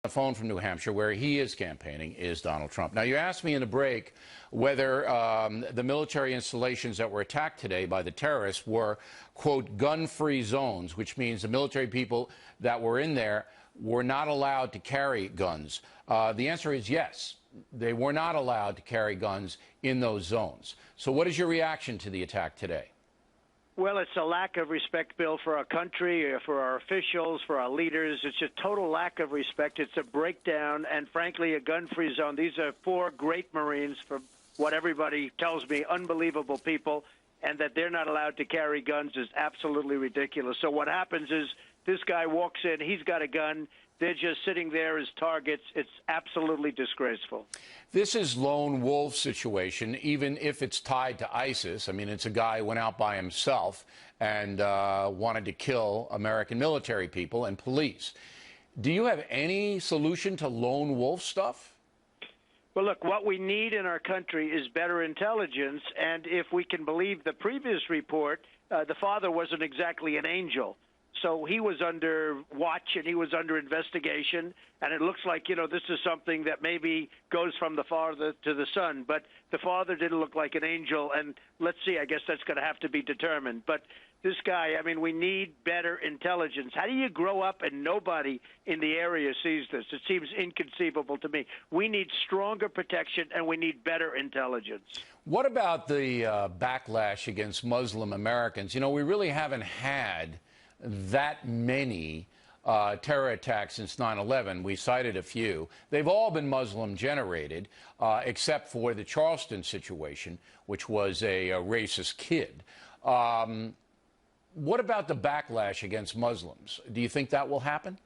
The phone from New Hampshire, where he is campaigning, is Donald Trump. Now, you asked me in the break whether the military installations that were attacked today by the terrorists were, quote, gun-free zones, which means the military people that were in there were not allowed to carry guns. The answer is yes. They were not allowed to carry guns in those zones. So what is your reaction to the attack today? Well, it's a lack of respect, Bill, for our country, for our officials, for our leaders. It's a total lack of respect. It's a breakdown and, frankly, a gun-free zone. These are 4 great Marines, for what everybody tells me, unbelievable people, and that they're not allowed to carry guns is absolutely ridiculous. So what happens is this guy walks in, he's got a gun, they're just sitting there as targets. It's absolutely disgraceful. This is lone wolf situation, even if it's tied to ISIS. I mean, it's a guy who went out by himself and wanted to kill American military people and police. Do you have any solution to lone wolf stuff? Well, look, what we need in our country is better intelligence. And if we can believe the previous report, the father wasn't exactly an angel. So he was under watch and he was under investigation, and it looks like, this is something that maybe goes from the father to the son. But the father didn't look like an angel, and let's see, I guess that's going to have to be determined. But this guy, I mean, we need better intelligence. How do you grow up and nobody in the area sees this? It seems inconceivable to me. We need stronger protection, and we need better intelligence. What about the backlash against Muslim Americans? We really haven't had that many terror attacks since 9/11. We cited a few. They've all been Muslim-generated, except for the Charleston situation, which was a racist kid. What about the backlash against Muslims? Do you think that will happen?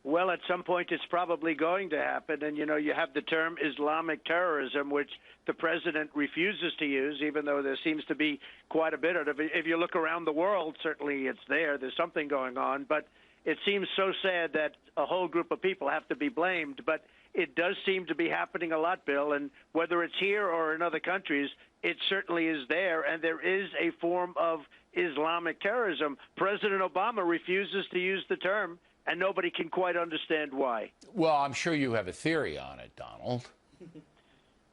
Well, at some point it's probably going to happen. And, you have the term Islamic terrorism, which the president refuses to use, even though there seems to be quite a bit of it. If you look around the world, certainly it's there. There's something going on. But it seems so sad that a whole group of people have to be blamed. But it does seem to be happening a lot, Bill. And whether it's here or in other countries, it certainly is there. And there is a form of Islamic terrorism. President Obama refuses to use the term, and nobody can quite understand why. Well, I'm sure you have a theory on it, Donald.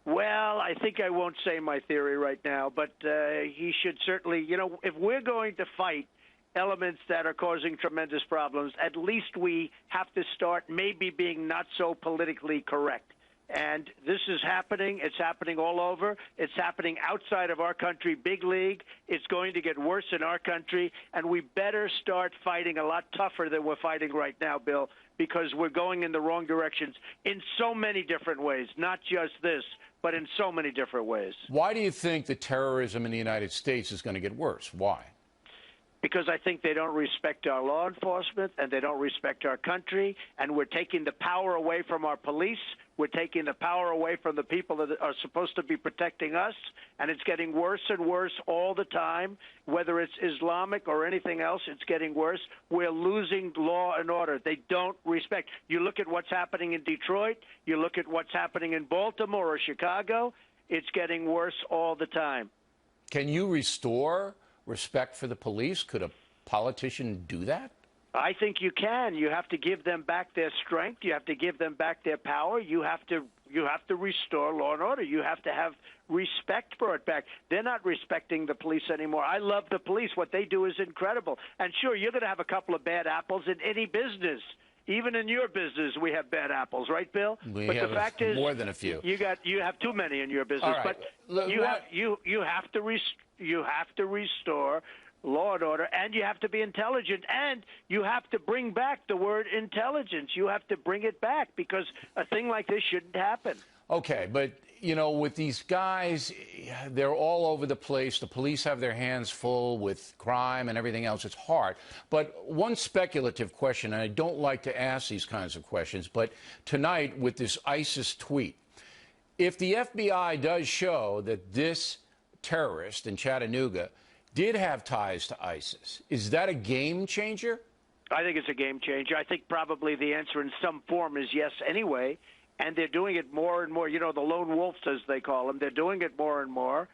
Well, I think I won't say my theory right now, but he should certainly, if we're going to fight elements that are causing tremendous problems, at least we have to start maybe being not so politically correct. And this is happening. It's happening all over. It's happening outside of our country, big league. It's going to get worse in our country, and we better start fighting a lot tougher than we're fighting right now, Bill, because we're going in the wrong directions in so many different ways, not just this, but in so many different ways. Why do you think the terrorism in the United States is going to get worse? Why? Because I think they don't respect our law enforcement and they don't respect our country, and we're taking the power away from our police. We're taking the power away from the people that are supposed to be protecting us, and it's getting worse and worse all the time. Whether it's Islamic or anything else, it's getting worse. We're losing law and order. They don't respect. You look at what's happening in Detroit. You look at what's happening in Baltimore or Chicago. It's getting worse all the time. Can you restore respect for the police? Could a politician do that? I think you can. You have to give them back their strength. You have to give them back their power. You have to restore law and order. You have to have respect for it back. They're not respecting the police anymore. I love the police. What they do is incredible. And sure, you're going to have a couple of bad apples in any business. Even in your business, we have bad apples, right, Bill? But the fact is, more than a few. You have too many in your business. All right. But you have to restore law and order, and you have to be intelligent, and you have to bring back the word intelligence. You have to bring it back, because a thing like this shouldn't happen. Okay, but, with these guys, they're all over the place. The police have their hands full with crime and everything else. It's hard. But one speculative question, and I don't like to ask these kinds of questions, but tonight with this ISIS tweet, if the FBI does show that this terrorist in Chattanooga did have ties to ISIS, is that a game changer? I think it's a game changer. I think probably the answer in some form is yes anyway, and they're doing it more and more. The lone wolves, as they call them, they're doing it more and more.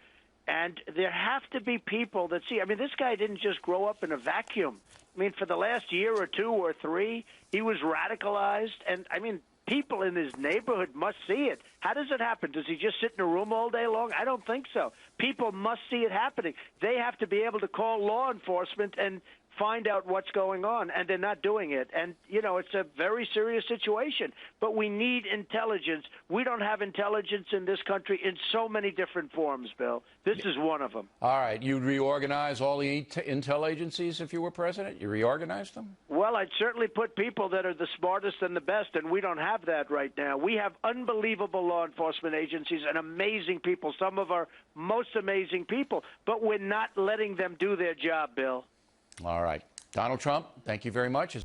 And there have to be people that see. I mean, this guy didn't just grow up in a vacuum. I mean, for the last year or 2 or 3, he was radicalized. And, I mean, People in his neighborhood must see it. How does it happen? Does he just sit in a room all day long? I don't think so. People must see it happening. They have to be able to call law enforcement and find out what's going on, and they're not doing it. And, you know, it's a very serious situation. But we need intelligence. We don't have intelligence in this country in so many different forms, Bill. This is one of them. All right. You'd reorganize all the intel agencies if you were president? You reorganize them? Well, I'd certainly put people that are the smartest and the best, and we don't have that right now. We have unbelievable law enforcement agencies and amazing people, some of our most amazing people, but we're not letting them do their job, Bill. All right. Donald Trump, thank you very much.